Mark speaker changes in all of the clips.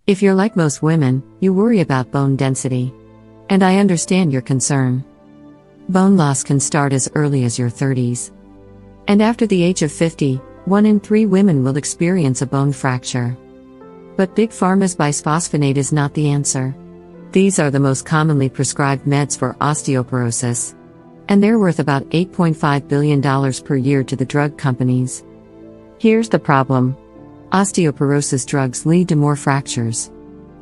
Speaker 1: If you're like most women, you worry about bone density. And I understand your concern. Bone loss can start as early as your 30s. And after the age of 50, 1 in 3 women will experience a bone fracture. But Big Pharma's bisphosphonate is not the answer. These are the most commonly prescribed meds for osteoporosis. And they're worth about $8.5 billion per year to the drug companies. Here's the problem. Osteoporosis drugs lead to more fractures.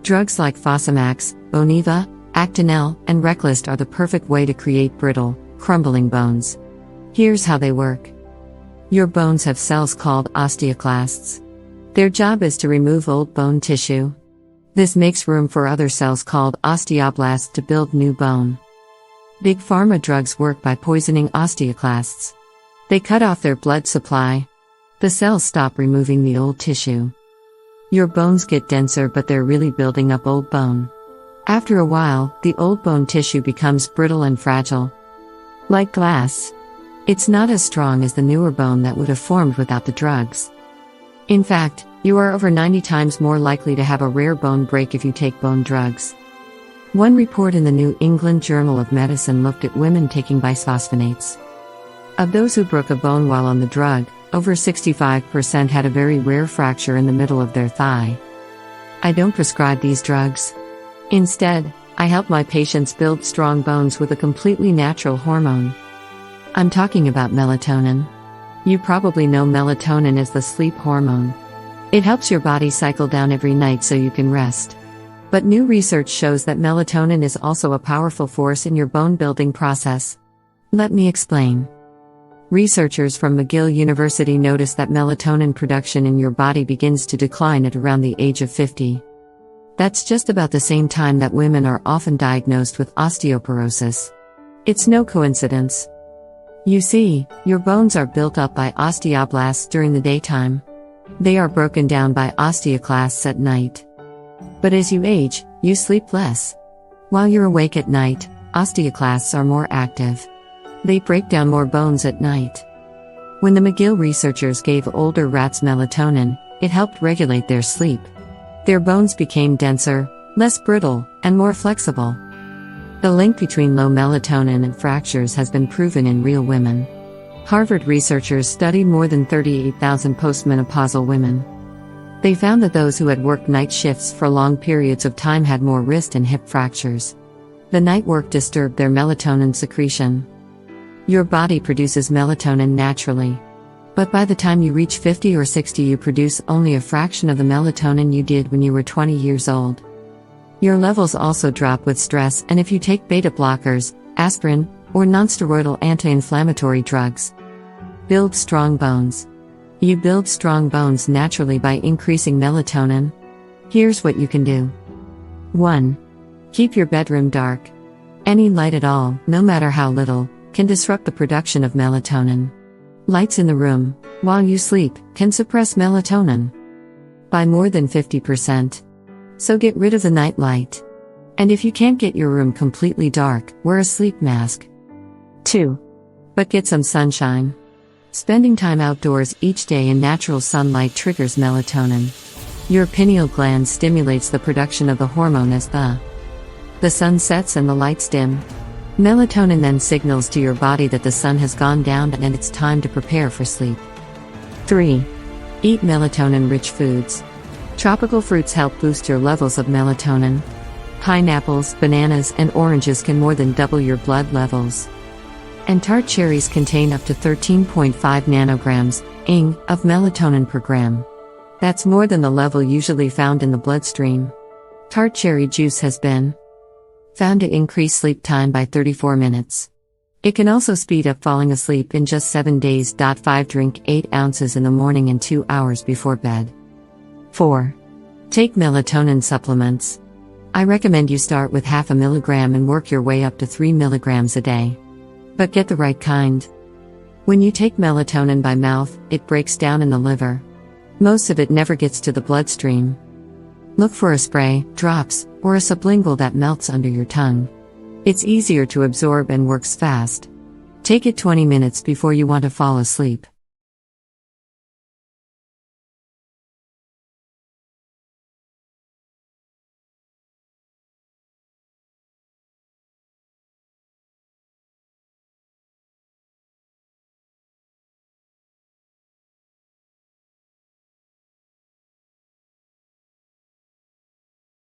Speaker 1: Drugs like Fosamax, Boniva, Actonel, and Reclast are the perfect way to create brittle, crumbling bones. Here's how they work. Your bones have cells called osteoclasts. Their job is to remove old bone tissue. This makes room for other cells called osteoblasts to build new bone. Big Pharma drugs work by poisoning osteoclasts. They cut off their blood supply. The cells stop removing the old tissue. Your bones get denser, but they're really building up old bone. After a while, the old bone tissue becomes brittle and fragile. Like glass. It's not as strong as the newer bone that would have formed without the drugs. In fact, you are over 90 times more likely to have a rare bone break if you take bone drugs. One report in the New England Journal of Medicine looked at women taking bisphosphonates. Of those who broke a bone while on the drug, over 65% had a very rare fracture in the middle of their thigh. I don't prescribe these drugs. Instead, I help my patients build strong bones with a completely natural hormone. I'm talking about melatonin. You probably know melatonin is the sleep hormone. It helps your body cycle down every night so you can rest. But new research shows that melatonin is also a powerful force in your bone-building process. Let me explain. Researchers from McGill University noticed that melatonin production in your body begins to decline at around the age of 50. That's just about the same time that women are often diagnosed with osteoporosis. It's no coincidence. You see, your bones are built up by osteoblasts during the daytime. They are broken down by osteoclasts at night. But as you age, you sleep less. While you're awake at night, osteoclasts are more active. They break down more bones at night. When the McGill researchers gave older rats melatonin, it helped regulate their sleep. Their bones became denser, less brittle, and more flexible. The link between low melatonin and fractures has been proven in real women. Harvard researchers studied more than 38,000 postmenopausal women. They found that those who had worked night shifts for long periods of time had more wrist and hip fractures. The night work disturbed their melatonin secretion. Your body produces melatonin naturally. But by the time you reach 50 or 60, you produce only a fraction of the melatonin you did when you were 20 years old. Your levels also drop with stress, and if you take beta blockers, aspirin, or nonsteroidal anti-inflammatory drugs. Build strong bones. You build strong bones naturally by increasing melatonin. Here's what you can do. 1. Keep your bedroom dark. Any light at all, no matter how little, can disrupt the production of melatonin. Lights in the room, while you sleep, can suppress melatonin by more than 50%. So get rid of the night light. And if you can't get your room completely dark, wear a sleep mask. 2. But get some sunshine. Spending time outdoors each day in natural sunlight triggers melatonin. Your pineal gland stimulates the production of the hormone as the sun sets and the lights dim. Melatonin then signals to your body that the sun has gone down and it's time to prepare for sleep. 3. Eat melatonin-rich foods. Tropical fruits help boost your levels of melatonin. Pineapples, bananas, and oranges can more than double your blood levels. And tart cherries contain up to 13.5 nanograms, ING, of melatonin per gram. That's more than the level usually found in the bloodstream. Tart cherry juice has been found to increase sleep time by 34 minutes. It can also speed up falling asleep in just 7 days. 5. Drink 8 ounces in the morning and 2 hours before bed. 4. Take melatonin supplements. I recommend you start with half a milligram and work your way up to 3 milligrams a day. But get the right kind. When you take melatonin by mouth, it breaks down in the liver. Most of it never gets to the bloodstream. Look for a spray, drops, or a sublingual that melts under your tongue. It's easier to absorb and works fast. Take it 20 minutes before you want to fall asleep.